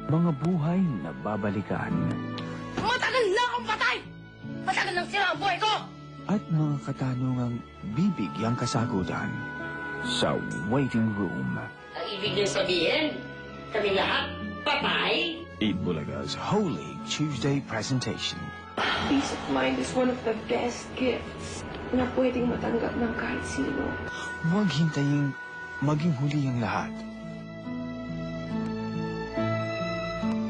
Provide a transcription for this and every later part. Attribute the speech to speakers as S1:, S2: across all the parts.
S1: Mga buhay na babalikan.
S2: Matagal na akong patay! Matagal nang sira ang buhay ko!
S1: At mga katanungang bibigyang kasagutan sa waiting room.
S2: Ang ibig niyo sabihin, kami lahat patay?
S1: Itbulaga's Holy Tuesday presentation.
S3: Peace of mind is one of the best gifts na pwedeng matanggap ng kahit sino.
S1: Huwag hintayin maging huli ang lahat.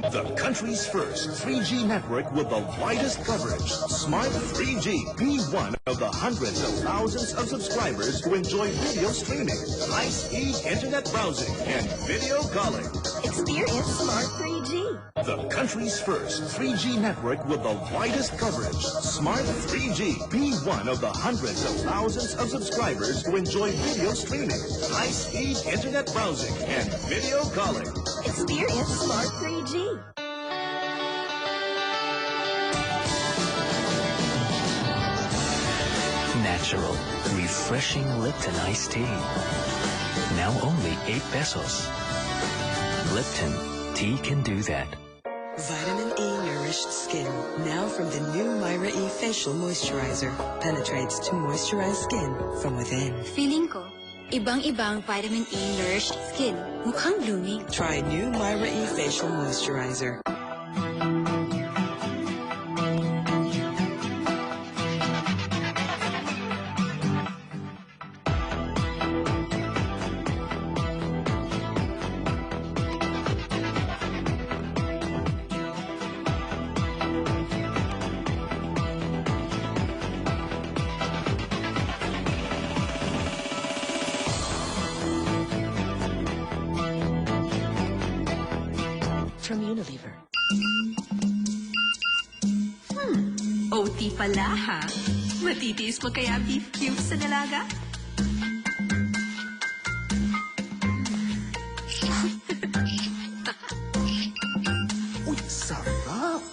S4: The country's first 3G network with the widest coverage. Smart 3G. Be one of the hundreds of thousands of subscribers who enjoy video streaming, high-speed internet browsing, and video calling.
S5: Experience Smart 3G.
S4: The country's first 3G network with the widest coverage. Smart 3G. Be one of the hundreds of thousands of subscribers who enjoy video streaming, high-speed internet browsing, and video calling.
S5: Experience Smart 3G.
S6: Natural, refreshing Lipton iced tea. Now only 8 pesos. Lipton, tea can do that.
S7: Vitamin E nourished skin. Now from the new Myra E facial moisturizer. Penetrates to moisturize skin from within.
S5: Feeling ko, ibang-ibang vitamin E nourished skin. Mukhang blooming.
S7: Try new Myra E facial moisturizer.
S5: From Unilever.
S8: OT pala, ha? Matitiis mo kaya beef cubes sa dalaga?
S4: Uy, sarap!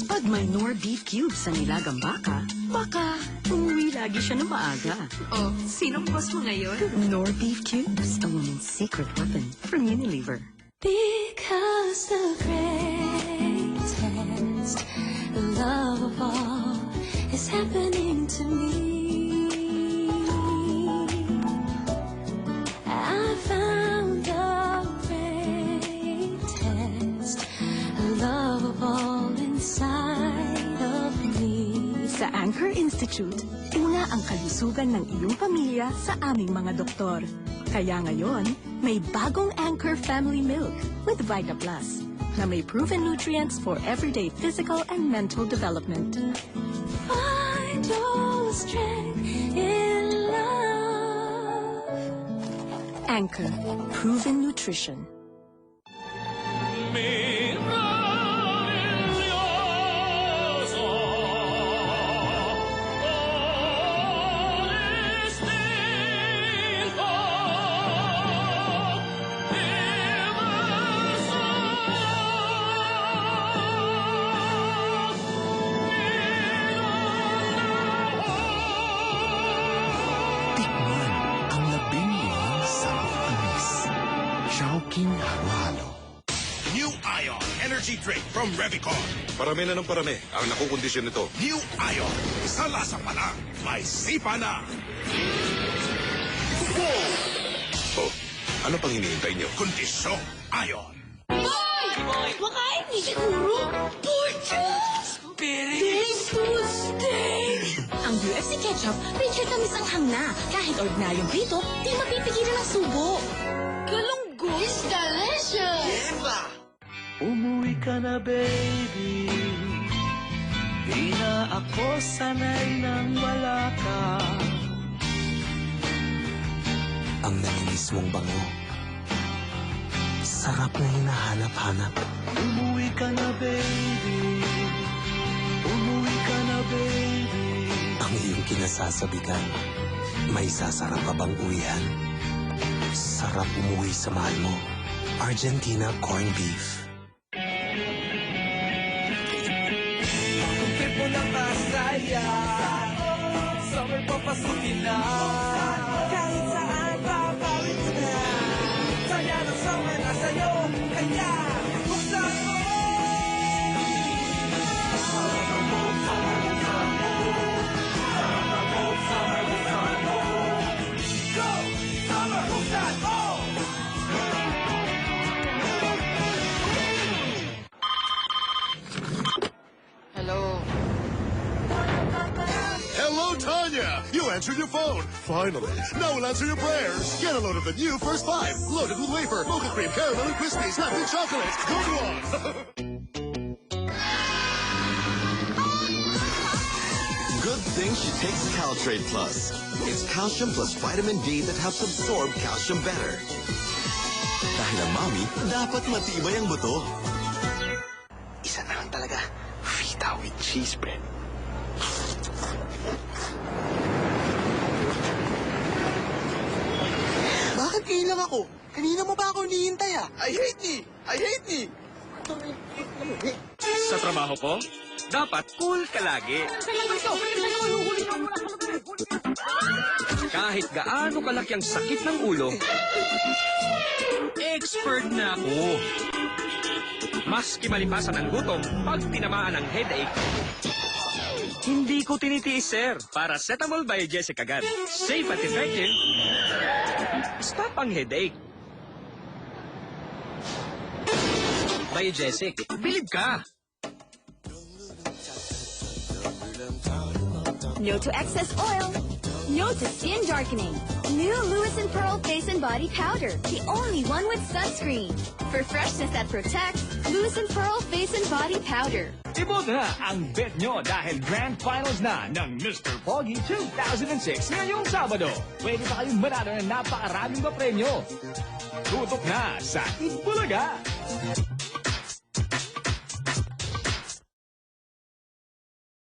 S5: Pag may Nor beef cubes sa nilagang baka, baka umuwi lagi siya ng maaga.
S8: Oh, sinong boss mo ngayon?
S5: Nor beef cubes, a woman's secret weapon from Unilever.
S9: Because the greatest love of all is happening to me. I found the greatest love of all inside of me.
S5: Sa Anchor Institute, una ang kalusugan ng iyong pamilya sa aming mga doktor. Kaya ngayon, may bagong Anchor Family Milk with Vita Plus na may proven nutrients for everyday physical and mental development.
S9: Find your strength in love.
S5: Anchor, proven nutrition.
S6: Tikman ang labing-limang sarap tamis. Chowking Halo-Halo.
S4: New Ion Energy Drink from Revicon. Parami na ng parami ang nakukondisyon nito. New Ion. Sa lasa pa lang, may sipa na. Oh, ano pang hinihintay niyo? Kondisyon Ion.
S2: Makain ni siguro! Torches! Days to stay!
S5: Ang UFC ketchup, medyo tamis ang hangna. Kahit ordinaryong prito, di mapipigilan ang subo.
S2: Galunggo is delicious!
S10: Umuwi ka na, baby. Di na ako sanay nang wala ka.
S6: Ang naninis mong bango. Sarap na hinahanap-hanap.
S10: Umuwi ka na, baby. Umuwi ka na, baby.
S6: Ang iyong kinasasabitan. May sasarap ka bang uwihan? Sarap umuwi sa mahal mo. Argentina Corned Beef.
S10: Trip mo na masaya. Summer papasukin na. Kahit saan papawit na. Saya na summer na sa'yo. Kaya, buksan mo! Go! Summer, buksan mo!
S1: Hello.
S4: Hello, Tanya! You answered your phone. Finally. Now we'll answer your prayers. Get a load of the new First 5. Loaded with wafer, mocha cream, caramel, and crispies. Happy chocolate. Good one.
S11: Good thing she takes Caltrate Plus. It's calcium plus vitamin D that helps absorb calcium better. Dahil ang mami, dapat matibay ang buto.
S6: Isa na lang talaga. Fita with cheese bread.
S10: Bakit ngayon lang ako? Kanina mo ba ako hinihintay I hate me! I hate me!
S12: Sa trabaho ko, dapat cool ka lagi. Kahit gaano kalaki ang sakit ng ulo, expert na ako. Maski malipasan ang gutom, pag tinamaan ng headache, hindi ko tinitiis, sir. Paracetamol by Jessica agad. Safe at effective. Stop ang headache. By Jessic, bilib ka.
S13: No to excess oil. No to skin darkening. New Lewis and Pearl Face and Body Powder. The only one with sunscreen. For freshness that protects, Lewis and Pearl Face and Body Powder.
S14: Iboto na ang bet nyo dahil Grand Finals na ng Mr. Pogi 2006 ngayong Sabado. Pwede pa kayong manalo ng napakaraming papremyo. Tutok na sa Itbulaga!